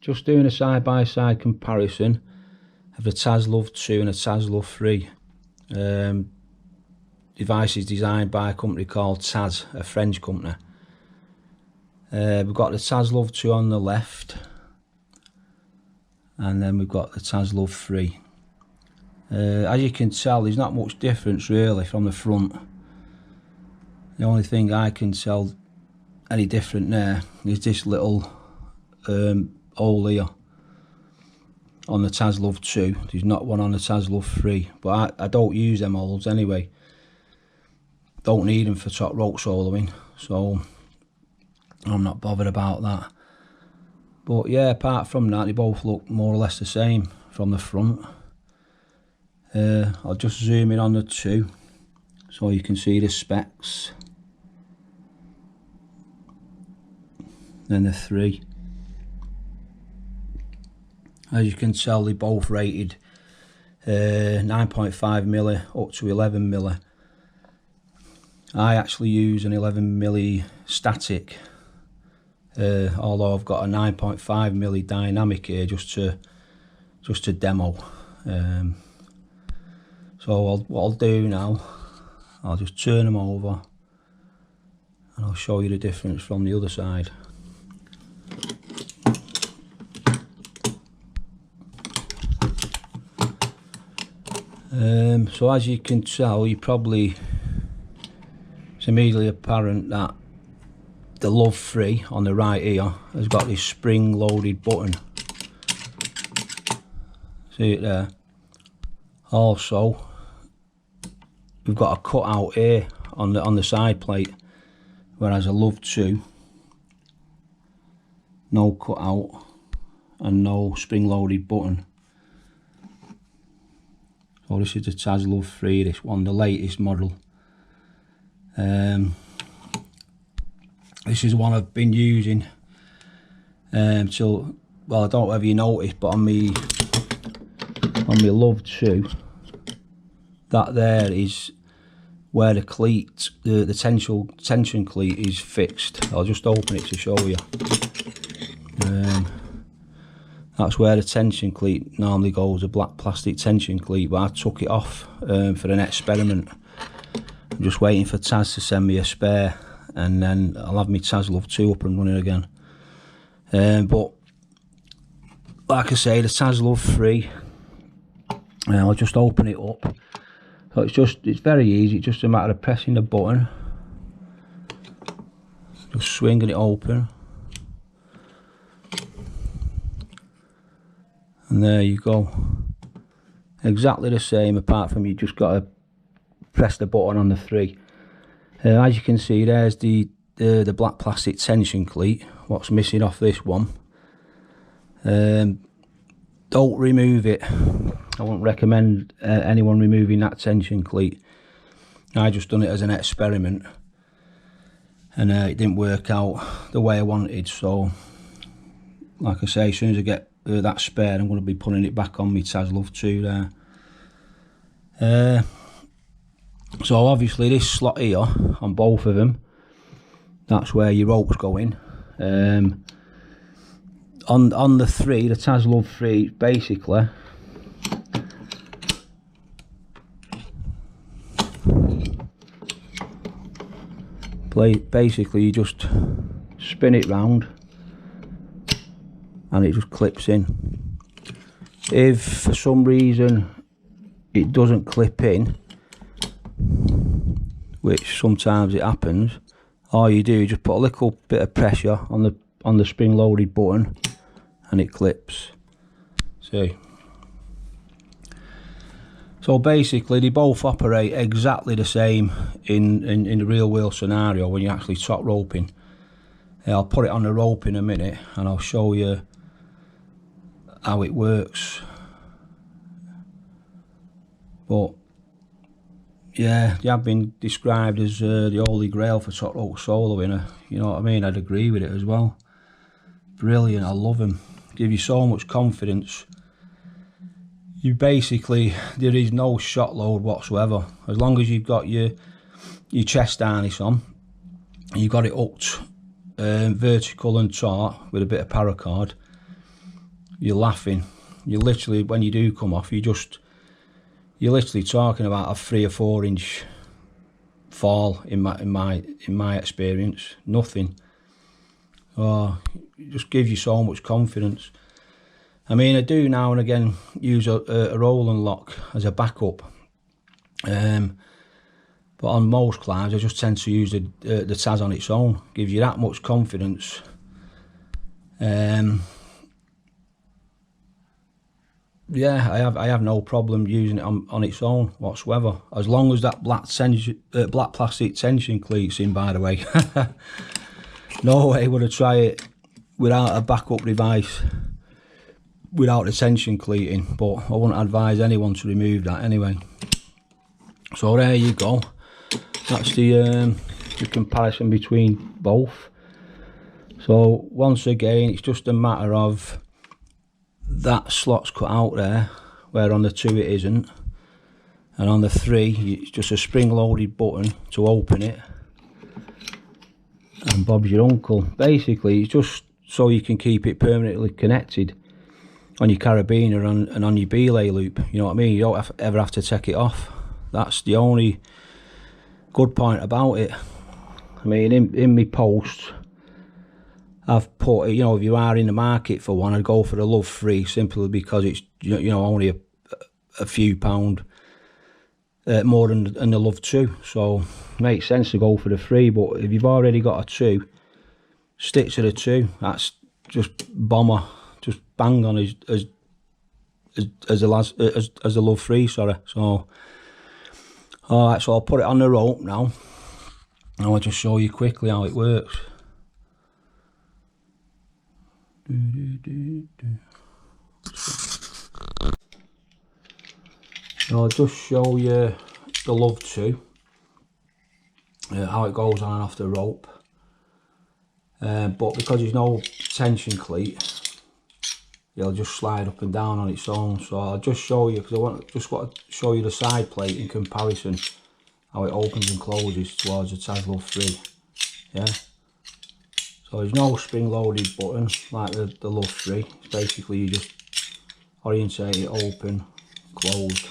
just doing a side-by-side comparison of the Taz Lov2 and the Taz Lov3. Device is designed by a company called Taz, a French company. We've got the Taz Lov2 on the left, and then we've got the Taz Lov3. As you can tell, there's not much difference really from the front. The only thing I can tell any different there is this little hole here on the Taz Lov2. There's not one on the Taz Lov3, but I don't use them holes anyway. Don't need them for top rope soloing, so I'm not bothered about that. But yeah, apart from that, they both look more or less the same from the front. I'll just zoom in on the 2 so you can see the specs. Then the 3. As you can tell, they both rated 9.5mm up to 11mm. I actually use an 11mm static, although I've got a 9.5mm dynamic here just to demo. So what I'll do now, I'll just turn them over and I'll show you the difference from the other side. So as you can tell, it's immediately apparent that the Lov3 on the right here has got this spring loaded button. See it there? Also, we've got a cutout here on the side plate, whereas a Lov2, no cutout and no spring loaded button. So this is the Taz Lov3, this one, the latest model. This is one I've been using till, well, I don't know if you noticed, but on my Lov2, that there is where the cleat, the tension cleat is fixed. I'll just open it to show you. That's where the tension cleat normally goes, a black plastic tension cleat, but I took it off for an experiment. I'm just waiting for Taz to send me a spare, and then I'll have my Taz Lov2 up and running again. But like I say, the Taz Lov3, I'll just open it up. So it's very easy, it's just a matter of pressing the button, just swinging it open, and there you go. Exactly the same, apart from you just got to press the button on the 3. As you can see, there's the black plastic tension cleat, what's missing off this one. Don't remove it. I wouldn't recommend anyone removing that tension cleat. I just done it as an experiment, and it didn't work out the way I wanted. So like I say, as soon as I get that spare, I'm going to be putting it back on my Taz Lov2 there. So obviously this slot here on both of them, that's where your ropes go in. On the 3, the Taz Lov3, basically you just spin it round and it just clips in. If for some reason it doesn't clip in, which sometimes it happens, all you do is just put a little bit of pressure on the spring loaded button and it clips. See? So basically they both operate exactly the same in the real world scenario when you're actually top roping. I'll put it on the rope in a minute and I'll show you how it works. But yeah, they have been described as the holy grail for top rope soloing. You know what I mean? I'd agree with it as well. Brilliant, I love them. Give you so much confidence. You basically, there is no shot load whatsoever. As long as you've got your chest harness on, you've got it hooked vertical and taut with a bit of paracord, you're laughing. You literally, when you do come off, you're literally talking about a 3 or 4 inch fall in my experience. Nothing. Oh, it just gives you so much confidence. I mean, I do now and again use a roll and lock as a backup, but on most climbs I just tend to use the Taz on its own. Gives you that much confidence. Yeah, I have no problem using it on its own whatsoever, as long as that black plastic tension cleat's in, by the way. No way would I try it without a backup device, without the tension cleat in, but I wouldn't advise anyone to remove that anyway. So there you go. That's the comparison between both. So once again, it's just a matter of that slot's cut out there, where on the 2 it isn't, and on the 3 it's just a spring loaded button to open it, and Bob's your uncle. Basically it's just so you can keep it permanently connected on your carabiner and on your belay loop, you know what I mean. You don't ever have to take it off. That's the only good point about it. I mean, in my post I've put, you know, if you are in the market for one, I'd go for the Lov3, simply because it's, you know, only a few pound more than the Lov2, so it makes sense to go for the 3. But if you've already got a 2, stick to the 2. That's just bomber, just bang on as the Lov3, sorry. So alright, so I'll put it on the rope now, and I'll just show you quickly how it works. So I'll just show you the Lov2, how it goes on and off the rope, but because there's no tension cleat, it'll just slide up and down on its own. So I'll just show you, because I want to show you the side plate in comparison, how it opens and closes towards the Taz Lov3. Yeah. So there's no spring loaded button like the Lov3. It's basically you just orientate it open, closed.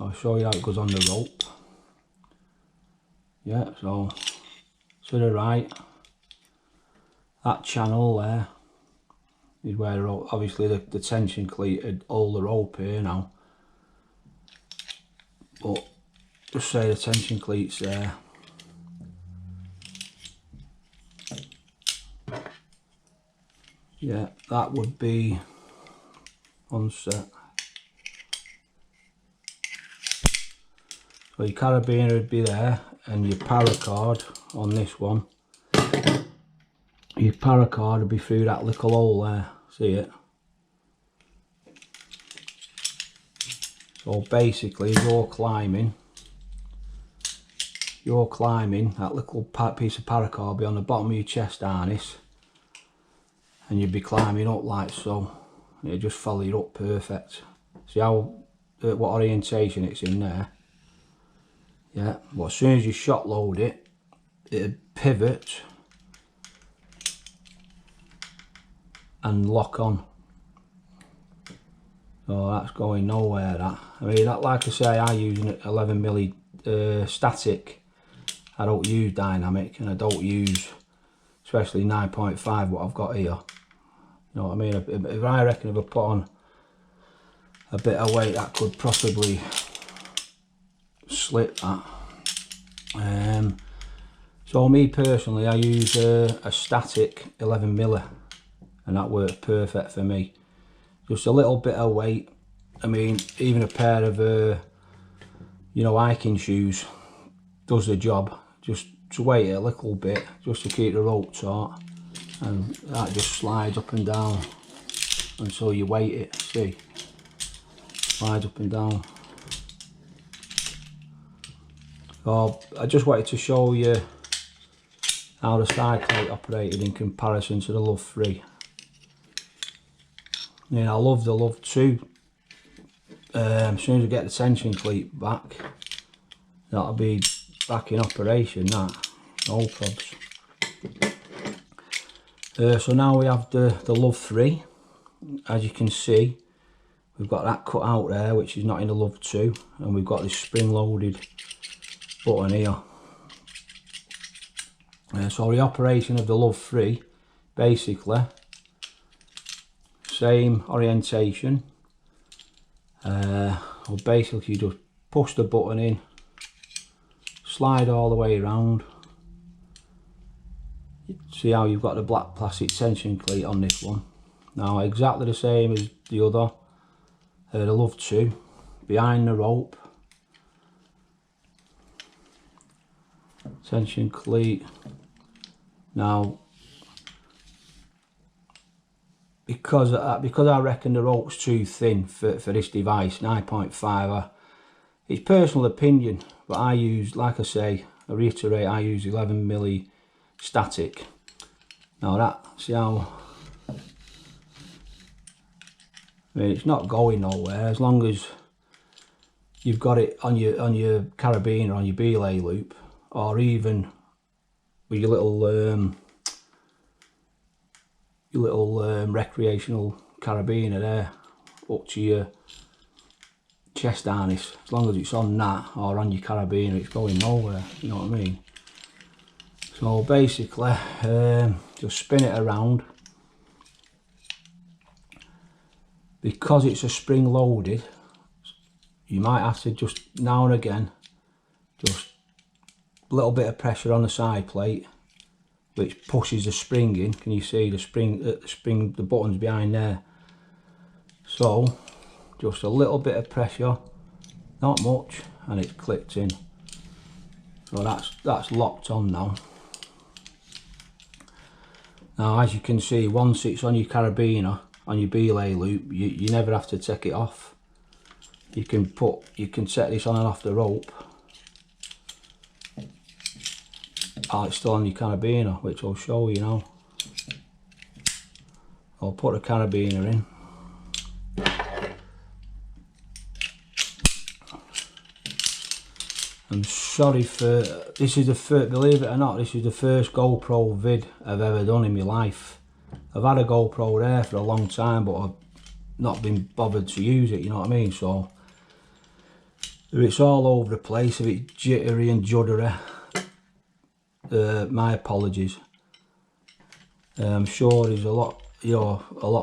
I'll show you how it goes on the rope. Yeah, so to the right, that channel there is where obviously the tension cleat would hold the rope here now. But just say the tension cleat's there. Yeah, that would be on set. So your carabiner would be there, and your paracord on this one. Your paracord would be through that little hole there, see it? So basically, you're climbing, that little piece of paracord will be on the bottom of your chest harness, and you'd be climbing up like so. It'll just follow you up perfect. See how what orientation it's in there? Yeah, but as soon as you shot load it, it'll pivot and lock on. So that's going nowhere, that. I mean, that, like I say, I use an 11mm static. I don't use dynamic, and I don't use especially 9.5 what I've got here. You know what I mean? If I reckon if I put on a bit of weight, that could possibly slip that. So me personally, I use a static 11mm, and that works perfect for me. Just a little bit of weight. I mean, even a pair of you know, hiking shoes does the job. Just to weight it a little bit, just to keep the rope taut, and that just slides up and down until you weight it. See, slides up and down. So I just wanted to show you how the side plate operated in comparison to the Lov3. Yeah, I love the Lov2. As soon as I get the tension cleat back, that'll be back in operation, that, no probs. So now we have the Lov3. as you can see, we've got that cut out there, which is not in the Lov2, and we've got this spring-loaded button here. So the operation of the Lov3, basically, same orientation. Well, basically you just push the button in, slide all the way around. See how you've got the black plastic tension cleat on this one. Now exactly the same as the other, the Lov2, behind the rope, tension cleat. Now because I reckon the rope's too thin for this device, 9.5, it's personal opinion, but I use, like I say, I reiterate, I use 11mm static. Now that, see how, I mean, it's not going nowhere as long as you've got it on your carabiner, on your belay loop, or even with your little recreational carabiner there up to your chest harness. As long as it's on that or on your carabiner, it's going nowhere, you know what I mean? So basically, just spin it around. Because it's a spring loaded, you might have to just now and again, just a little bit of pressure on the side plate, which pushes the spring in. Can you see the spring, the button's behind there? So just a little bit of pressure, not much, and it's clicked in. So that's locked on now. Now as you can see, once it's on your carabiner, on your belay loop, you never have to take it off. You can set this on and off the rope. Oh, it's still on your carabiner, which I'll show you now. I'll put the carabiner in. I'm sorry for, this is the first, believe it or not, this is the first GoPro vid I've ever done in my life. I've had a GoPro there for a long time, but I've not been bothered to use it, you know what I mean? So if it's all over the place, if it's jittery and juddery, my apologies. I'm sure there's a lot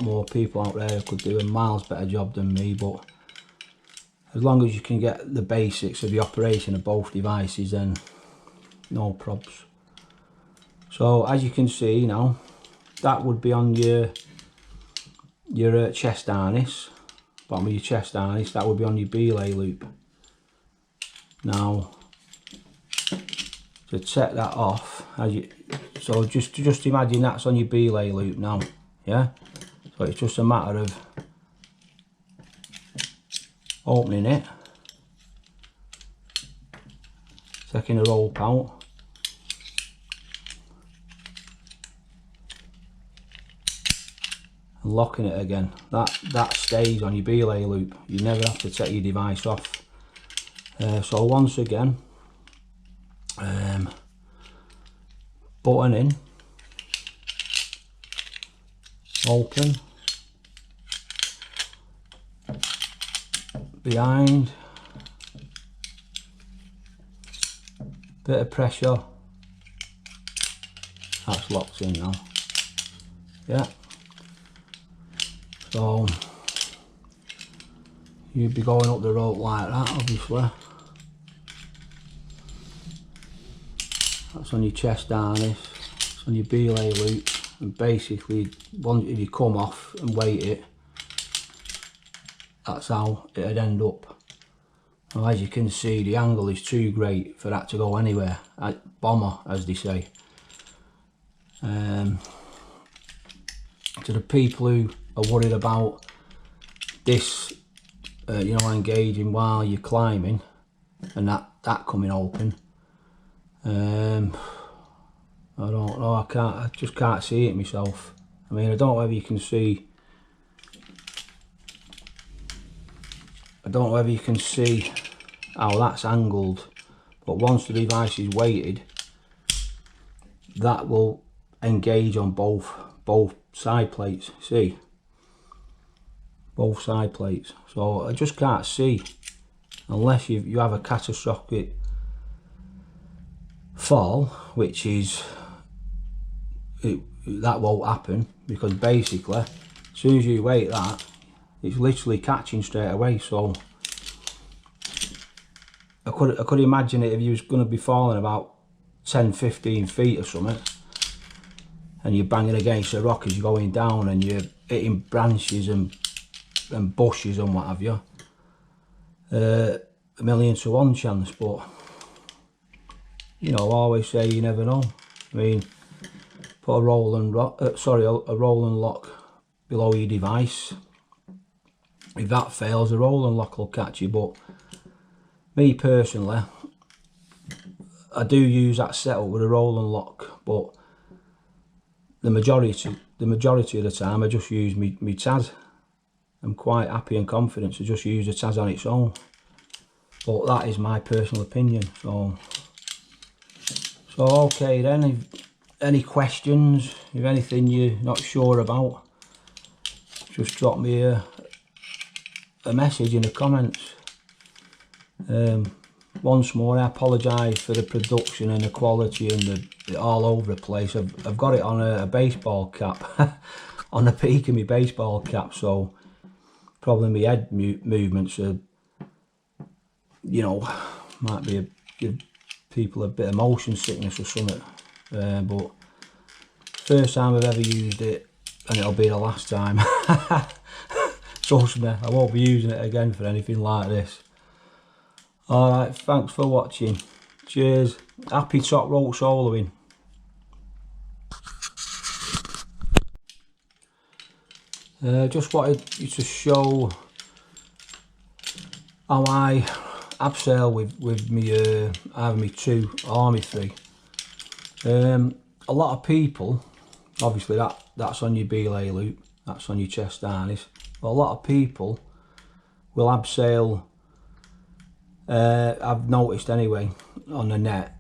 more people out there who could do a miles better job than me, but as long as you can get the basics of the operation of both devices, then no probs. So as you can see now, that would be on your chest harness, bottom of your chest harness. That would be on your belay loop. Now to set that off, so just imagine that's on your belay loop now, yeah. So it's just a matter of opening it, taking the rope out, and locking it again. That stays on your belay loop. You never have to take your device off. So once again, button in, open, behind, bit of pressure, that's locked in now, yeah. So you'd be going up the rope like that, obviously. That's on your chest harness, it's on your belay loop, and basically if you come off and weight it, that's how it'd end up. Now, as you can see, the angle is too great for that to go anywhere. Bomber, as they say. To the people who are worried about this, you know, engaging while you're climbing, and that coming open, I don't know. I just can't see it myself. I mean, I don't know whether you can see. I don't know whether you can see how that's angled, but once the device is weighted, that will engage on both side plates. See, both side plates. So I just can't see, unless you have a catastrophic fall, which is that won't happen, because basically as soon as you weight that, it's literally catching straight away. So I could imagine it if you was going to be falling about 10-15 feet or something, and you're banging against a rock as you're going down, and you're hitting branches and bushes and what have you. 1,000,000 to 1 chance, but you know, I always say you never know. I mean, put a rolling lock below your device. If that fails, the rolling lock will catch you. But me personally, I do use that setup with a rolling lock, but the majority of the time I just use me Taz. I'm quite happy and confident to just use the Taz on its own. But that is my personal opinion. So okay then, if any questions, if anything you're not sure about, just drop me a message in the comments. Once more, I apologise for the production and the quality and the all over the place. I've got it on a baseball cap, on the peak of my baseball cap, so probably my head movements are, you know, might give people a bit of motion sickness or something. But first time I've ever used it, and it'll be the last time. Trust me, I won't be using it again for anything like this. Alright, thanks for watching. Cheers. Happy top rope soloing. Just wanted you to show how I abseil with me either me 2 or me 3. A lot of people, obviously that's on your belay loop, that's on your chest harness, but a lot of people will abseil, I've noticed anyway, on the net,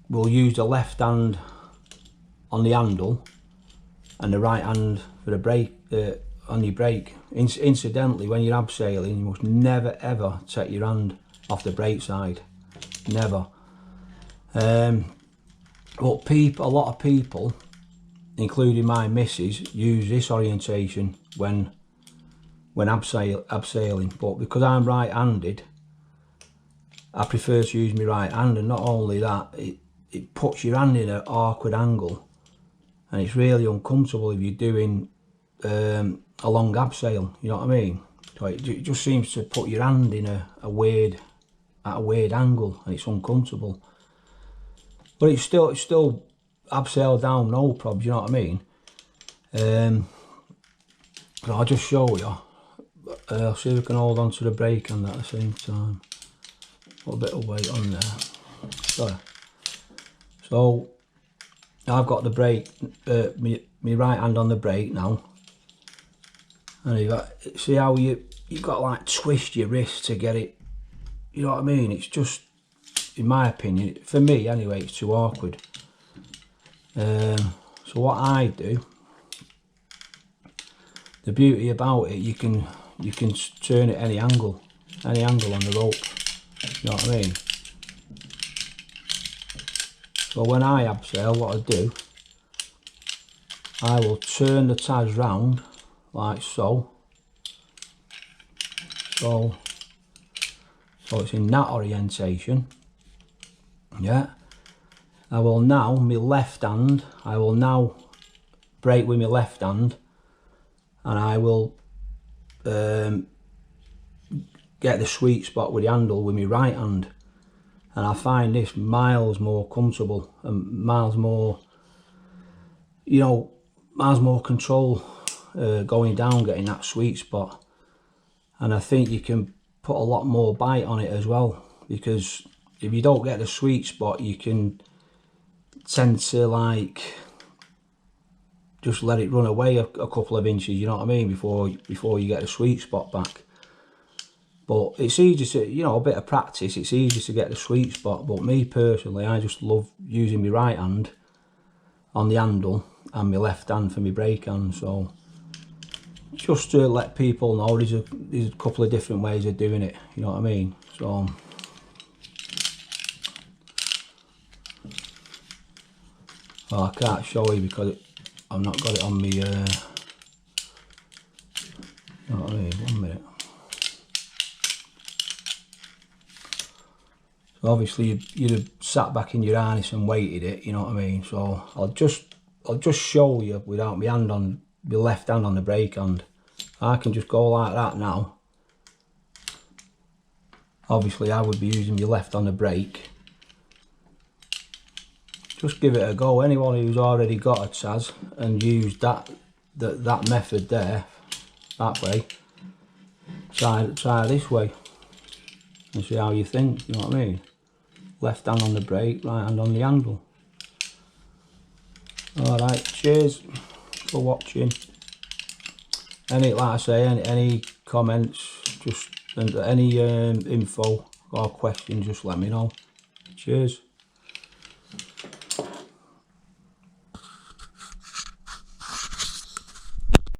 will use the left hand on the handle and the right hand for the brake, on your brake. Incidentally, when you're abseiling, you must never ever take your hand off the brake side, never. But a lot of people, including my missus, use this orientation when abseiling. But because I'm right-handed, I prefer to use my right hand, and not only that, it puts your hand in an awkward angle, and it's really uncomfortable if you're doing a long abseil, you know what I mean? So it just seems to put your hand in at a weird angle, and it's uncomfortable. But it's still abseil down no problem, you know what I mean? But I'll just show you. I'll see if I can hold on to the brake hand at the same time. Put a bit of weight on there. Sorry. So I've got the brake, my right hand on the brake now, and see how you've got to like twist your wrist to get it, you know what I mean? It's just, in my opinion, for me anyway, it's too awkward. So what I do, the beauty about it, you can turn it any angle on the rope, you know what I mean? So when I abseil, what I do, I will turn the Taz round like so. So it's in that orientation. Yeah. I will now, my left hand, I will now brake with my left hand, and I will get the sweet spot with the handle with my right hand. And I find this miles more comfortable and miles more, you know, miles more control going down, getting that sweet spot. And I think you can put a lot more bite on it as well, because if you don't get the sweet spot, you can tend to like just let it run away a couple of inches, you know what I mean, before you get the sweet spot back. But it's easy to, you know, a bit of practice, it's easy to get the sweet spot. But me personally, I just love using my right hand on the handle and my left hand for my brake hand. So just to let people know there's a couple of different ways of doing it, you know what I mean? So well, I can't show you because I've not got it on me, you know what I mean? 1 minute. So obviously you'd have sat back in your harness and weighted it, you know what I mean? So I'll just show you without my hand on, my left hand on the brake hand. I can just go like that now. Obviously I would be using my left on the brake. Just give it a go. Anyone who's already got a Taz and used that method there, that way, try this way and see how you think, you know what I mean? Left hand on the brake, right hand on the handle. Alright, cheers for watching. Like I say, any comments, just any info or questions, just let me know. Cheers.